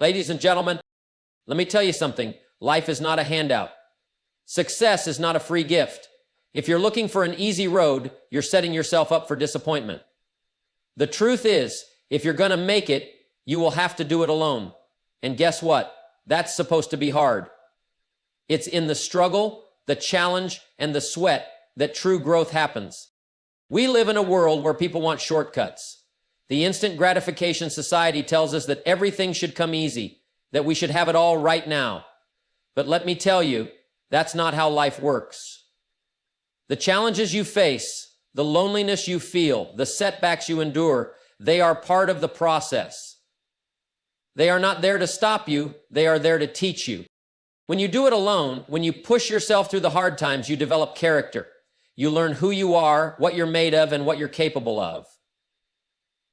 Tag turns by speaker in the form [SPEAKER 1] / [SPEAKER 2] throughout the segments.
[SPEAKER 1] Ladies and gentlemen, let me tell you something. Life is not a handout. Success is not a free gift. If you're looking for an easy road, you're setting yourself up for disappointment. The truth is, if you're going to make it, you will have to do it alone. And guess what? That's supposed to be hard. It's in the struggle, the challenge, and the sweat that true growth happens. We live in a world where people want shortcuts. The instant gratification society tells us that everything should come easy, that we should have it all right now. But let me tell you, that's not how life works. The challenges you face, the loneliness you feel, the setbacks you endure, they are part of the process. They are not there to stop you, they are there to teach you. When you do it alone, when you push yourself through the hard times, you develop character. You learn who you are, what you're made of, and what you're capable of.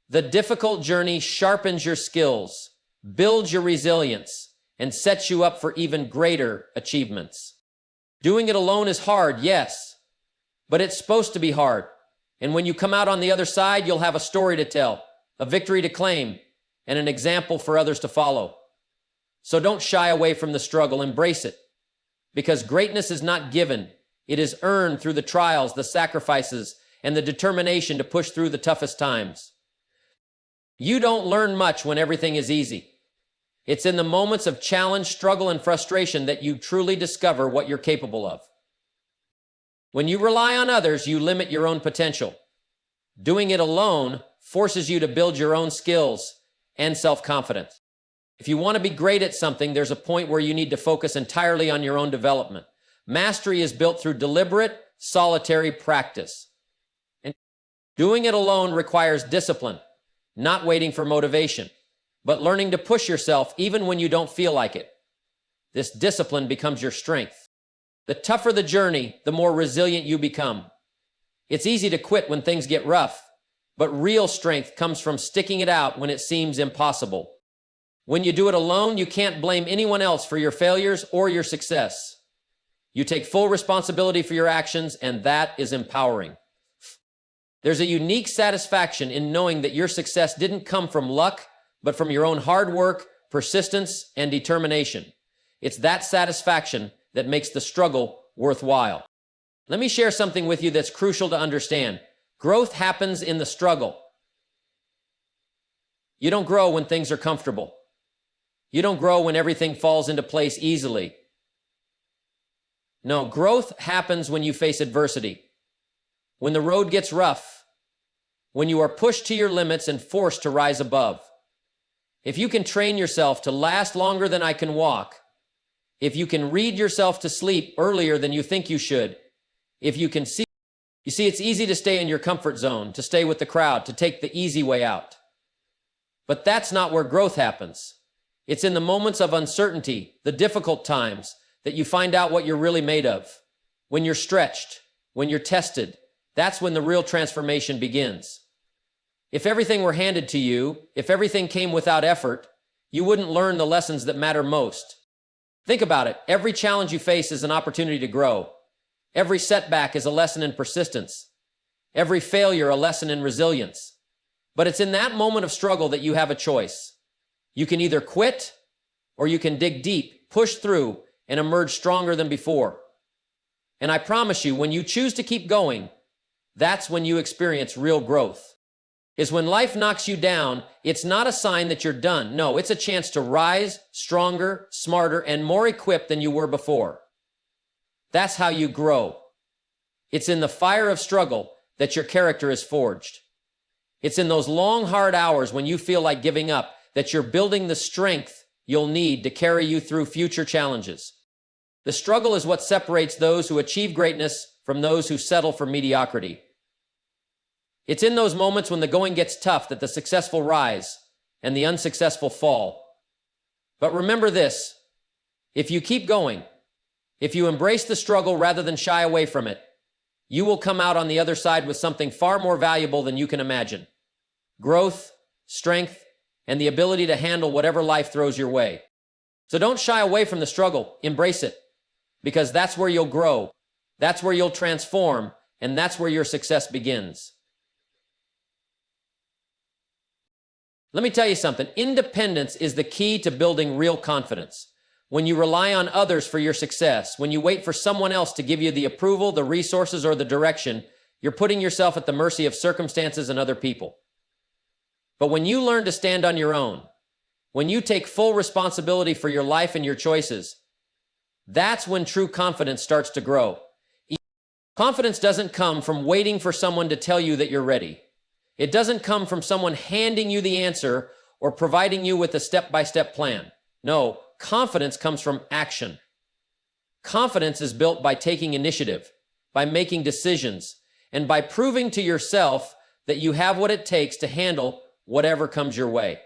[SPEAKER 1] The difficult journey sharpens your skills, builds your resilience, and sets you up for even greater achievements. Doing it alone is hard, yes, but it's supposed to be hard. And when you come out on the other side, you'll have a story to tell, a victory to claim, and an example for others to follow. So don't shy away from the struggle, embrace it. Because greatness is not given, it is earned through the trials, the sacrifices, and the determination to push through the toughest times. You don't learn much when everything is easy. It's in the moments of challenge, struggle, and frustration that you truly discover what you're capable of. When you rely on others, you limit your own potential. Doing it alone forces you to build your own skills and self-confidence. If you want to be great at something, there's a point where you need to focus entirely on your own development. Mastery is built through deliberate, solitary practice. And doing it alone requires discipline, not waiting for motivation, but learning to push yourself even when you don't feel like it. This discipline becomes your strength. The tougher the journey, the more resilient you become. It's easy to quit when things get rough, but real strength comes from sticking it out when it seems impossible. When you do it alone, you can't blame anyone else for your failures or your success. You take full responsibility for your actions, and that is empowering. There's a unique satisfaction in knowing that your success didn't come from luck, but from your own hard work, persistence, and determination. It's that satisfaction that makes the struggle worthwhile. Let me share something with you that's crucial to understand. Growth happens in the struggle. You don't grow when things are comfortable. You don't grow when everything falls into place easily. No, growth happens when you face adversity, when the road gets rough, when you are pushed to your limits and forced to rise above. If you can train yourself to last longer than I can walk, if you can read yourself to sleep earlier than you think you should, if you can see, it's easy to stay in your comfort zone, to stay with the crowd, to take the easy way out. But that's not where growth happens. It's in the moments of uncertainty, the difficult times, that you find out what you're really made of. When you're stretched, when you're tested, that's when the real transformation begins. If everything were handed to you, if everything came without effort, you wouldn't learn the lessons that matter most. Think about it. Every challenge you face is an opportunity to grow. Every setback is a lesson in persistence. Every failure a lesson in resilience. But it's in that moment of struggle that you have a choice. You can either quit or you can dig deep, push through, and emerge stronger than before. And I promise you, when you choose to keep going, that's when you experience real growth. Is when life knocks you down, it's not a sign that you're done. No, it's a chance to rise stronger, smarter, and more equipped than you were before. That's how you grow. It's in the fire of struggle that your character is forged. It's in those long, hard hours when you feel like giving up that you're building the strength you'll need to carry you through future challenges. The struggle is what separates those who achieve greatness from those who settle for mediocrity. It's in those moments when the going gets tough that the successful rise and the unsuccessful fall. But remember this, if you keep going, if you embrace the struggle rather than shy away from it, you will come out on the other side with something far more valuable than you can imagine. Growth, strength, and the ability to handle whatever life throws your way. So don't shy away from the struggle, embrace it, because that's where you'll grow, that's where you'll transform, and that's where your success begins. Let me tell you something. Independence is the key to building real confidence. When you rely on others for your success, when you wait for someone else to give you the approval, the resources, or the direction, you're putting yourself at the mercy of circumstances and other people. But when you learn to stand on your own, when you take full responsibility for your life and your choices, that's when true confidence starts to grow. Confidence doesn't come from waiting for someone to tell you that you're ready. It doesn't come from someone handing you the answer or providing you with a step-by-step plan. No, confidence comes from action. Confidence is built by taking initiative, by making decisions, and by proving to yourself that you have what it takes to handle whatever comes your way.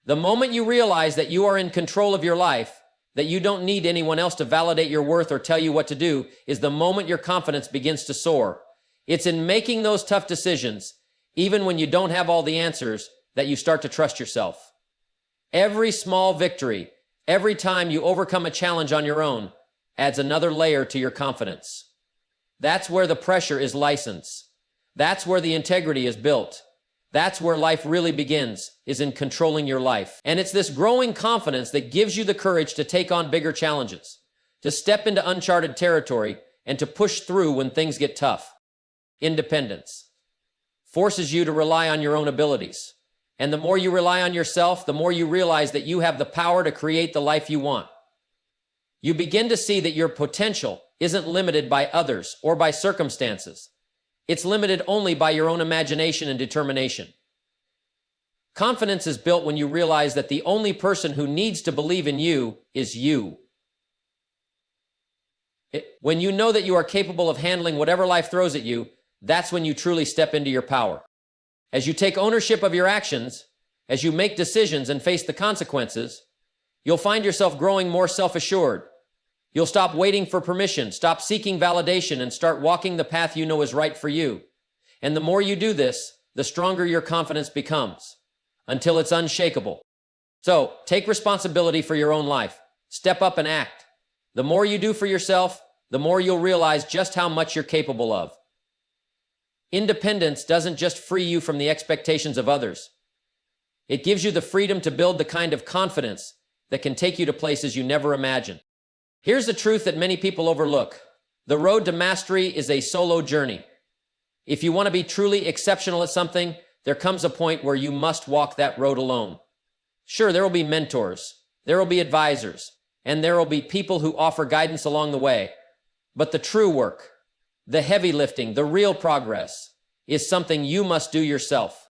[SPEAKER 1] The moment you realize that you are in control of your life, that you don't need anyone else to validate your worth or tell you what to do, is the moment your confidence begins to soar. It's in making those tough decisions, even when you don't have all the answers, that you start to trust yourself. Every small victory, every time you overcome a challenge on your own, adds another layer to your confidence. That's where the pressure is licensed. That's where the integrity is built. That's where life really begins, is in controlling your life. And it's this growing confidence that gives you the courage to take on bigger challenges, to step into uncharted territory, and to push through when things get tough. Independence forces you to rely on your own abilities. And the more you rely on yourself, the more you realize that you have the power to create the life you want. You begin to see that your potential isn't limited by others or by circumstances. It's limited only by your own imagination and determination. Confidence is built when you realize that the only person who needs to believe in you is you. When you know that you are capable of handling whatever life throws at you, that's when you truly step into your power. As you take ownership of your actions, as you make decisions and face the consequences, you'll find yourself growing more self-assured. You'll stop waiting for permission, stop seeking validation, and start walking the path you know is right for you. And the more you do this, the stronger your confidence becomes, until it's unshakable. So, take responsibility for your own life. Step up and act. The more you do for yourself, the more you'll realize just how much you're capable of. Independence doesn't just free you from the expectations of others. It gives you the freedom to build the kind of confidence that can take you to places you never imagined. Here's the truth that many people overlook. The road to mastery is a solo journey. If you want to be truly exceptional at something, there comes a point where you must walk that road alone. Sure, there will be mentors, there will be advisors, and there will be people who offer guidance along the way. But the true work, the heavy lifting, the real progress, is something you must do yourself.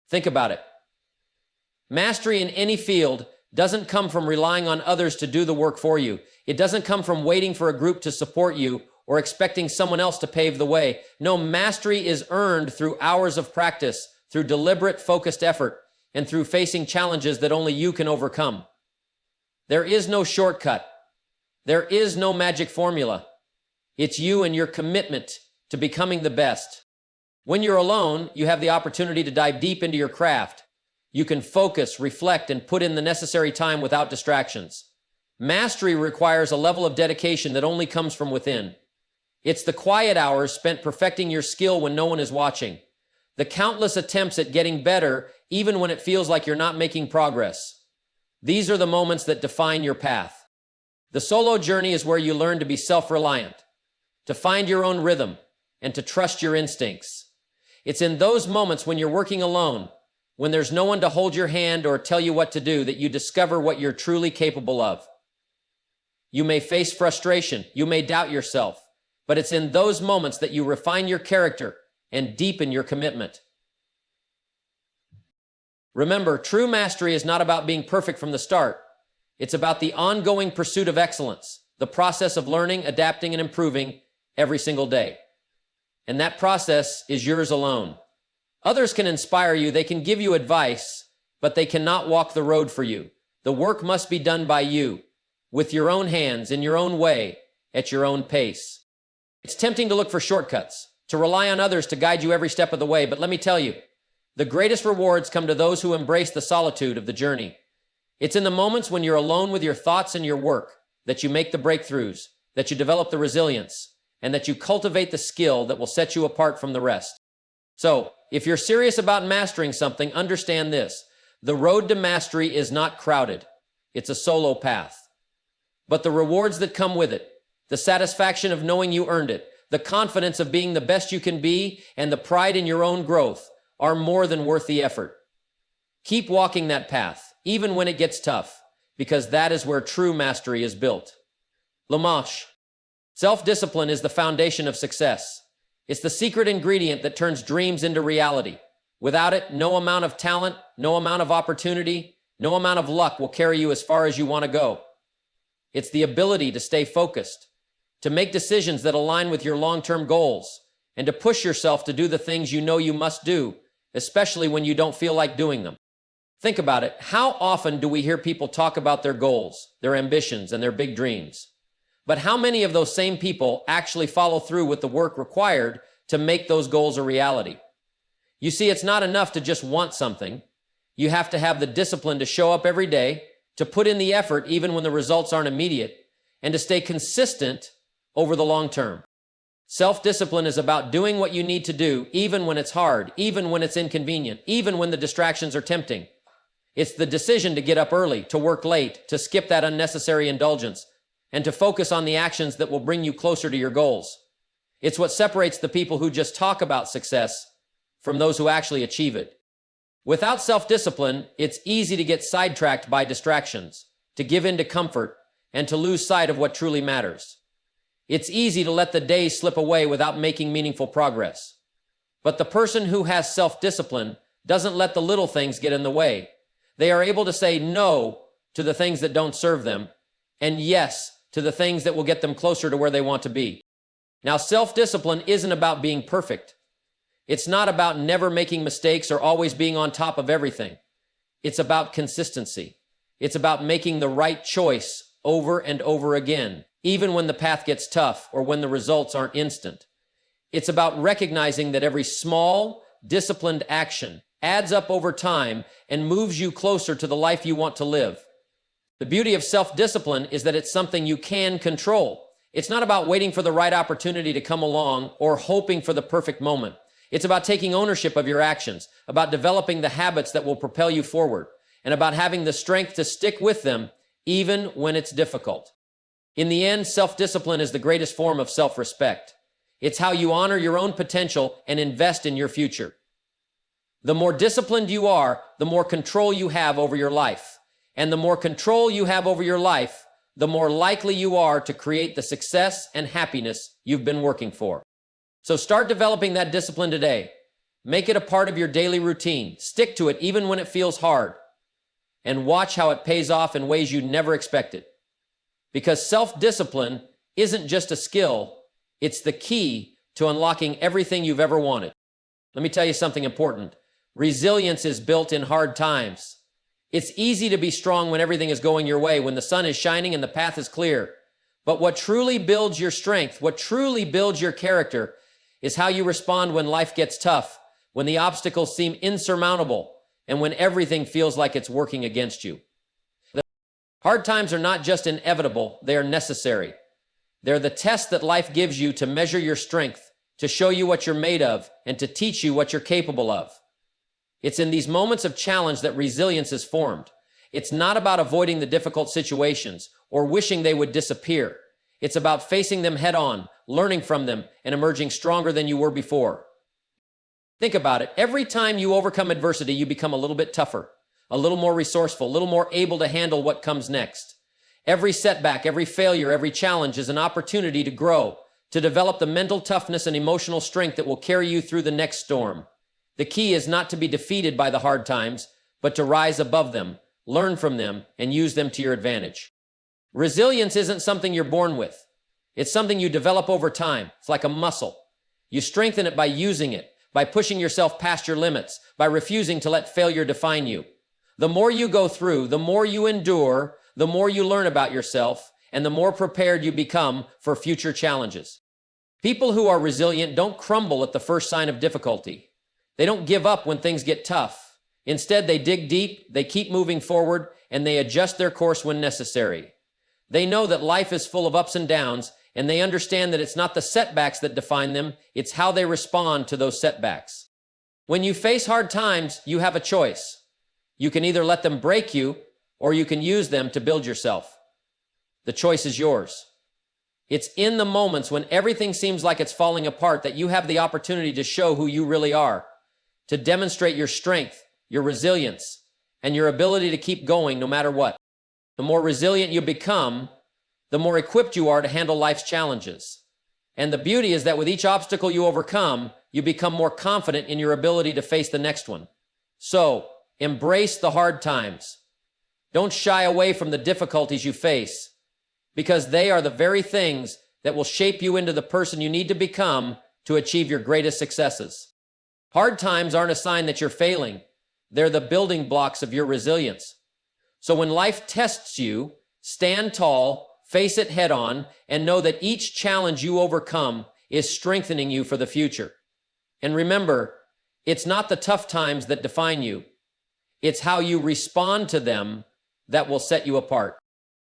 [SPEAKER 1] Think about it. Mastery in any field doesn't come from relying on others to do the work for you. It doesn't come from waiting for a group to support you or expecting someone else to pave the way. No, mastery is earned through hours of practice, through deliberate, focused effort, and through facing challenges that only you can overcome. There is no shortcut. There is no magic formula. It's you and your commitment to becoming the best. When you're alone, you have the opportunity to dive deep into your craft. You can focus, reflect, and put in the necessary time without distractions. Mastery requires a level of dedication that only comes from within. It's the quiet hours spent perfecting your skill when no one is watching. The countless attempts at getting better, even when it feels like you're not making progress. These are the moments that define your path. The solo journey is where you learn to be self-reliant, to find your own rhythm, and to trust your instincts. It's in those moments when you're working alone, when there's no one to hold your hand or tell you what to do, that you discover what you're truly capable of. You may face frustration, you may doubt yourself, but it's in those moments that you refine your character and deepen your commitment. Remember, true mastery is not about being perfect from the start. It's about the ongoing pursuit of excellence, the process of learning, adapting, and improving every single day. And that process is yours alone. Others can inspire you, they can give you advice, but they cannot walk the road for you. The work must be done by you, with your own hands, in your own way, at your own pace. It's tempting to look for shortcuts, to rely on others to guide you every step of the way, but let me tell you, the greatest rewards come to those who embrace the solitude of the journey. It's in the moments when you're alone with your thoughts and your work that you make the breakthroughs, that you develop the resilience, and that you cultivate the skill that will set you apart from the rest. So, if you're serious about mastering something, understand this. The road to mastery is not crowded. It's a solo path. But the rewards that come with it, the satisfaction of knowing you earned it, the confidence of being the best you can be, and the pride in your own growth are more than worth the effort. Keep walking that path, even when it gets tough, because that is where true mastery is built. Lamash. Self-discipline is the foundation of success. It's the secret ingredient that turns dreams into reality. Without it, no amount of talent, no amount of opportunity, no amount of luck will carry you as far as you want to go. It's the ability to stay focused, to make decisions that align with your long-term goals, and to push yourself to do the things you know you must do, especially when you don't feel like doing them. Think about it. How often do we hear people talk about their goals, their ambitions, and their big dreams? But how many of those same people actually follow through with the work required to make those goals a reality? You see, it's not enough to just want something. You have to have the discipline to show up every day, to put in the effort even when the results aren't immediate, and to stay consistent over the long term. Self-discipline is about doing what you need to do, even when it's hard, even when it's inconvenient, even when the distractions are tempting. It's the decision to get up early, to work late, to skip that unnecessary indulgence, and to focus on the actions that will bring you closer to your goals. It's what separates the people who just talk about success from those who actually achieve it. Without self-discipline, it's easy to get sidetracked by distractions, to give in to comfort, and to lose sight of what truly matters. It's easy to let the days slip away without making meaningful progress. But the person who has self-discipline doesn't let the little things get in the way. They are able to say no to the things that don't serve them, and yes to the things that will get them closer to where they want to be. Now, self-discipline isn't about being perfect. It's not about never making mistakes or always being on top of everything. It's about consistency. It's about making the right choice over and over again, even when the path gets tough or when the results aren't instant. It's about recognizing that every small, disciplined action adds up over time and moves you closer to the life you want to live. The beauty of self-discipline is that it's something you can control. It's not about waiting for the right opportunity to come along or hoping for the perfect moment. It's about taking ownership of your actions, about developing the habits that will propel you forward, and about having the strength to stick with them even when it's difficult. In the end, self-discipline is the greatest form of self-respect. It's how you honor your own potential and invest in your future. The more disciplined you are, the more control you have over your life. And the more control you have over your life, the more likely you are to create the success and happiness you've been working for. So start developing that discipline today. Make it a part of your daily routine. Stick to it even when it feels hard. And watch how it pays off in ways you never expected. Because self-discipline isn't just a skill, it's the key to unlocking everything you've ever wanted. Let me tell you something important. Resilience is built in hard times. It's easy to be strong when everything is going your way, when the sun is shining and the path is clear. But what truly builds your strength, what truly builds your character, is how you respond when life gets tough, when the obstacles seem insurmountable, and when everything feels like it's working against you. The hard times are not just inevitable, they are necessary. They're the test that life gives you to measure your strength, to show you what you're made of, and to teach you what you're capable of. It's in these moments of challenge that resilience is formed. It's not about avoiding the difficult situations or wishing they would disappear. It's about facing them head on, learning from them, and emerging stronger than you were before. Think about it. Every time you overcome adversity, you become a little bit tougher, a little more resourceful, a little more able to handle what comes next. Every setback, every failure, every challenge is an opportunity to grow, to develop the mental toughness and emotional strength that will carry you through the next storm. The key is not to be defeated by the hard times, but to rise above them, learn from them, and use them to your advantage. Resilience isn't something you're born with. It's something you develop over time. It's like a muscle. You strengthen it by using it, by pushing yourself past your limits, by refusing to let failure define you. The more you go through, the more you endure, the more you learn about yourself, and the more prepared you become for future challenges. People who are resilient don't crumble at the first sign of difficulty. They don't give up when things get tough. Instead, they dig deep, they keep moving forward, and they adjust their course when necessary. They know that life is full of ups and downs, and they understand that it's not the setbacks that define them, it's how they respond to those setbacks. When you face hard times, you have a choice. You can either let them break you, or you can use them to build yourself. The choice is yours. It's in the moments when everything seems like it's falling apart that you have the opportunity to show who you really are, to demonstrate your strength, your resilience, and your ability to keep going no matter what. The more resilient you become, the more equipped you are to handle life's challenges. And the beauty is that with each obstacle you overcome, you become more confident in your ability to face the next one. So, embrace the hard times. Don't shy away from the difficulties you face, because they are the very things that will shape you into the person you need to become to achieve your greatest successes. Hard times aren't a sign that you're failing. They're the building blocks of your resilience. So when life tests you, stand tall, face it head on, and know that each challenge you overcome is strengthening you for the future. And remember, it's not the tough times that define you. It's how you respond to them that will set you apart.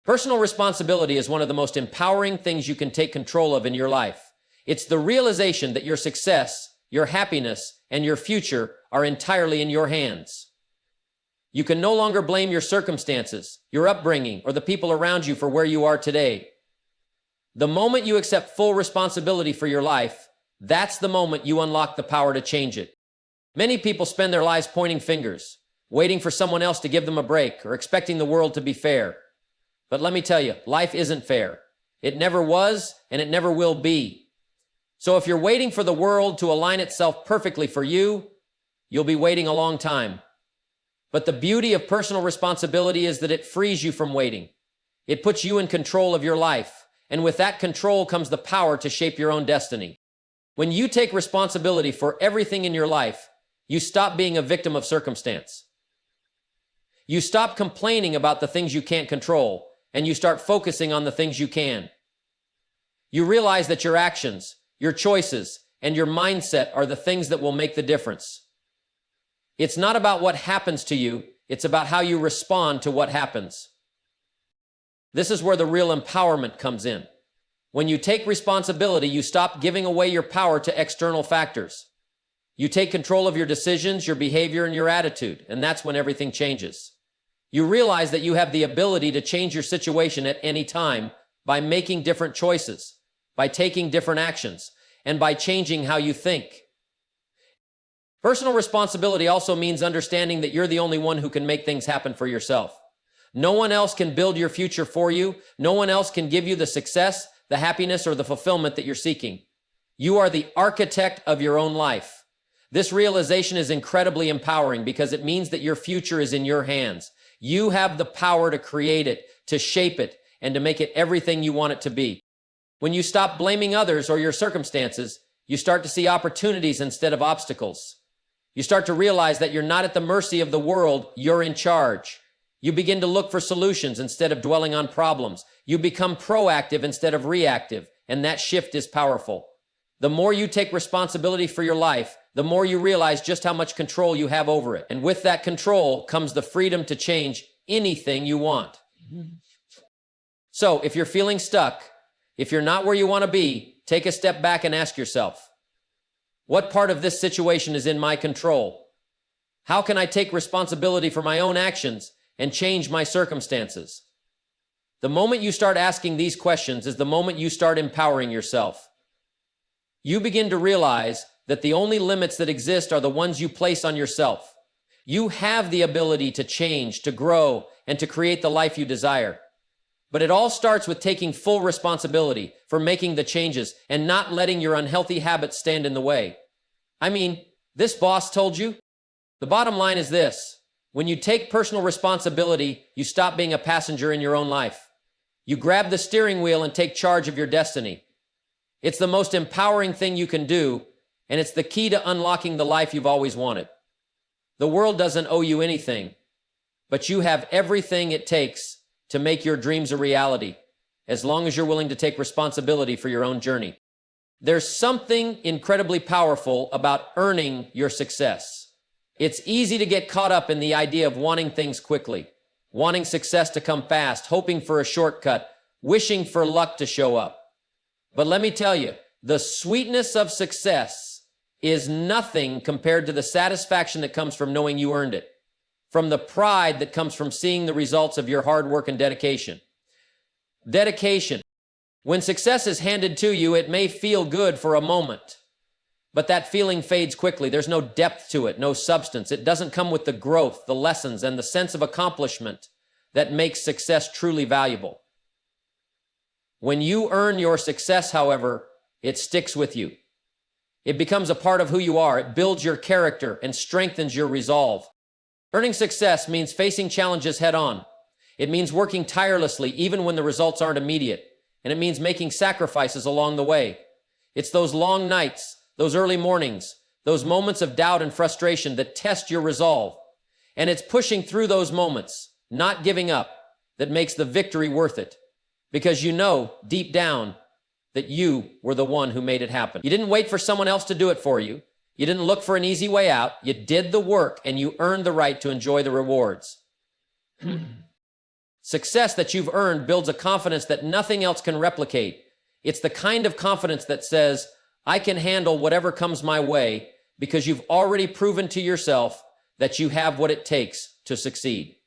[SPEAKER 1] Personal responsibility is one of the most empowering things you can take control of in your life. It's the realization that your success, your happiness, and your future are entirely in your hands. You can no longer blame your circumstances, your upbringing, or the people around you for where you are today. The moment you accept full responsibility for your life, that's the moment you unlock the power to change it. Many people spend their lives pointing fingers, waiting for someone else to give them a break, or expecting the world to be fair. But let me tell you, life isn't fair. It never was, and it never will be. So if you're waiting for the world to align itself perfectly for you, you'll be waiting a long time. But the beauty of personal responsibility is that it frees you from waiting. It puts you in control of your life, and with that control comes the power to shape your own destiny. When you take responsibility for everything in your life, you stop being a victim of circumstance. You stop complaining about the things you can't control, and you start focusing on the things you can. You realize that your actions, your choices, and your mindset are the things that will make the difference. It's not about what happens to you, it's about how you respond to what happens. This is where the real empowerment comes in. When you take responsibility, you stop giving away your power to external factors. You take control of your decisions, your behavior, and your attitude, and that's when everything changes. You realize that you have the ability to change your situation at any time by making different choices, by taking different actions, and by changing how you think. Personal responsibility also means understanding that you're the only one who can make things happen for yourself. No one else can build your future for you. No one else can give you the success, the happiness, or the fulfillment that you're seeking. You are the architect of your own life. This realization is incredibly empowering because it means that your future is in your hands. You have the power to create it, to shape it, and to make it everything you want it to be. When you stop blaming others or your circumstances, you start to see opportunities instead of obstacles. You start to realize that you're not at the mercy of the world, you're in charge. You begin to look for solutions instead of dwelling on problems. You become proactive instead of reactive, and that shift is powerful. The more you take responsibility for your life, the more you realize just how much control you have over it. And with that control comes the freedom to change anything you want. So if you're feeling stuck, if you're not where you want to be, take a step back and ask yourself, what part of this situation is in my control? How can I take responsibility for my own actions and change my circumstances? The moment you start asking these questions is the moment you start empowering yourself. You begin to realize that the only limits that exist are the ones you place on yourself. You have the ability to change, to grow, and to create the life you desire. But it all starts with taking full responsibility for making the changes and not letting your unhealthy habits stand in the way. I mean, this boss told you? The bottom line is this. When you take personal responsibility, you stop being a passenger in your own life. You grab the steering wheel and take charge of your destiny. It's the most empowering thing you can do, and it's the key to unlocking the life you've always wanted. The world doesn't owe you anything, but you have everything it takes to make your dreams a reality, as long as you're willing to take responsibility for your own journey. There's something incredibly powerful about earning your success. It's easy to get caught up in the idea of wanting things quickly, wanting success to come fast, hoping for a shortcut, wishing for luck to show up. But let me tell you, the sweetness of success is nothing compared to the satisfaction that comes from knowing you earned it, from the pride that comes from seeing the results of your hard work and dedication. Dedication. When success is handed to you, it may feel good for a moment, but that feeling fades quickly. There's no depth to it, no substance. It doesn't come with the growth, the lessons, and the sense of accomplishment that makes success truly valuable. When you earn your success, however, it sticks with you. It becomes a part of who you are. It builds your character and strengthens your resolve. Earning success means facing challenges head on. It means working tirelessly even when the results aren't immediate. And it means making sacrifices along the way. It's those long nights, those early mornings, those moments of doubt and frustration that test your resolve. And it's pushing through those moments, not giving up, that makes the victory worth it. Because you know, deep down, that you were the one who made it happen. You didn't wait for someone else to do it for you. You didn't look for an easy way out. You did the work and you earned the right to enjoy the rewards. Success that you've earned builds a confidence that nothing else can replicate. It's the kind of confidence that says, I can handle whatever comes my way because you've already proven to yourself that you have what it takes to succeed.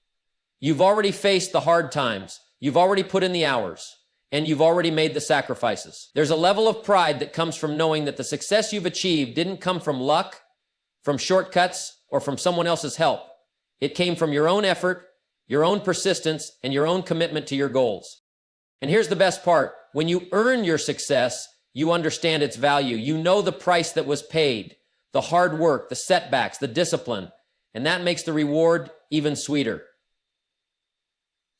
[SPEAKER 1] You've already faced the hard times. You've already put in the hours. And you've already made the sacrifices. There's a level of pride that comes from knowing that the success you've achieved didn't come from luck, from shortcuts, or from someone else's help. It came from your own effort, your own persistence, and your own commitment to your goals. And here's the best part. When you earn your success, you understand its value. You know the price that was paid, the hard work, the setbacks, the discipline, and that makes the reward even sweeter.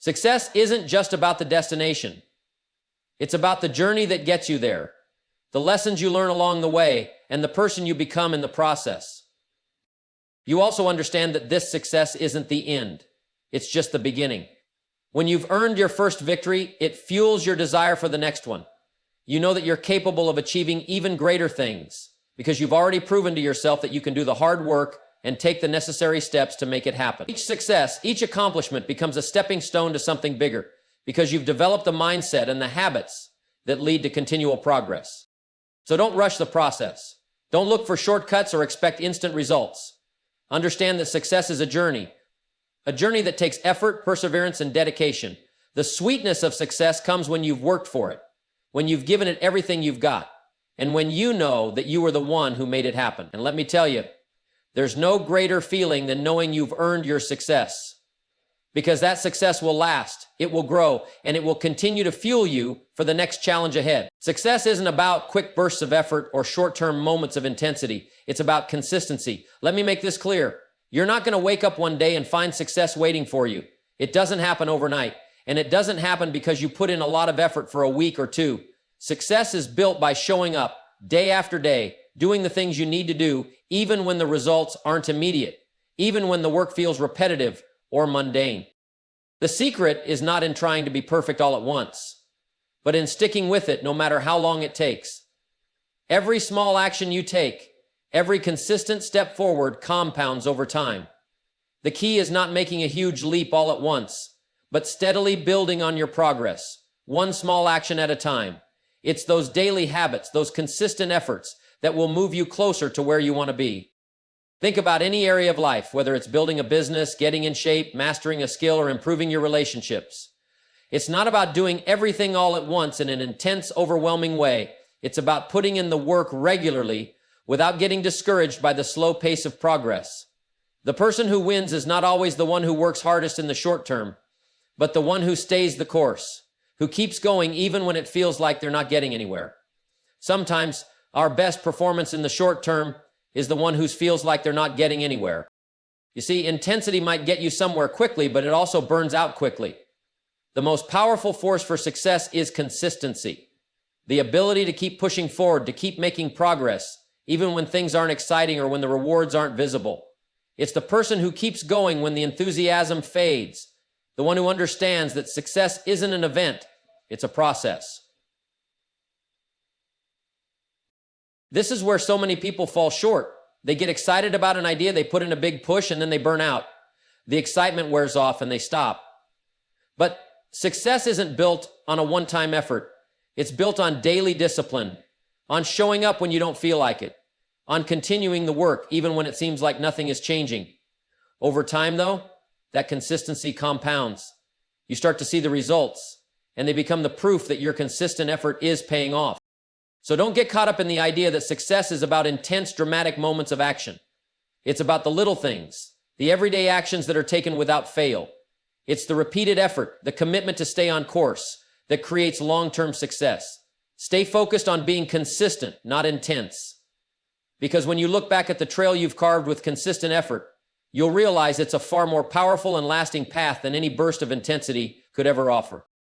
[SPEAKER 1] Success isn't just about the destination. It's about the journey that gets you there, the lessons you learn along the way, and the person you become in the process. You also understand that this success isn't the end. It's just the beginning. When you've earned your first victory, it fuels your desire for the next one. You know that you're capable of achieving even greater things because you've already proven to yourself that you can do the hard work and take the necessary steps to make it happen. Each success, each accomplishment becomes a stepping stone to something bigger because you've developed the mindset and the habits that lead to continual progress. So don't rush the process. Don't look for shortcuts or expect instant results. Understand that success is a journey that takes effort, perseverance, and dedication. The sweetness of success comes when you've worked for it, when you've given it everything you've got, and when you know that you were the one who made it happen. And let me tell you, there's no greater feeling than knowing you've earned your success, because that success will last, it will grow, and it will continue to fuel you for the next challenge ahead. Success isn't about quick bursts of effort or short-term moments of intensity. It's about consistency. Let me make this clear. You're not going to wake up one day and find success waiting for you. It doesn't happen overnight, and it doesn't happen because you put in a lot of effort for a week or two. Success is built by showing up day after day, doing the things you need to do, even when the results aren't immediate, even when the work feels repetitive or mundane. The secret is not in trying to be perfect all at once, but in sticking with it no matter how long it takes. Every small action you take, every consistent step forward compounds over time. The key is not making a huge leap all at once, but steadily building on your progress, one small action at a time. It's those daily habits, those consistent efforts that will move you closer to where you want to be. Think about any area of life, whether it's building a business, getting in shape, mastering a skill, or improving your relationships. It's not about doing everything all at once in an intense, overwhelming way. It's about putting in the work regularly without getting discouraged by the slow pace of progress. The person who wins is not always the one who works hardest in the short term, but the one who stays the course, who keeps going even when it feels like they're not getting anywhere. Sometimes our best performance in the short term is the one who feels like they're not getting anywhere. You see, intensity might get you somewhere quickly, but it also burns out quickly. The most powerful force for success is consistency, the ability to keep pushing forward, to keep making progress, even when things aren't exciting or when the rewards aren't visible. It's the person who keeps going when the enthusiasm fades, the one who understands that success isn't an event, it's a process. This is where so many people fall short. They get excited about an idea, they put in a big push, and then they burn out. The excitement wears off and they stop. But success isn't built on a one-time effort. It's built on daily discipline, on showing up when you don't feel like it, on continuing the work even when it seems like nothing is changing. Over time, though, that consistency compounds. You start to see the results, and they become the proof that your consistent effort is paying off. So don't get caught up in the idea that success is about intense, dramatic moments of action. It's about the little things, the everyday actions that are taken without fail. It's the repeated effort, the commitment to stay on course, that creates long-term success. Stay focused on being consistent, not intense. Because when you look back at the trail you've carved with consistent effort, you'll realize it's a far more powerful and lasting path than any burst of intensity could ever offer.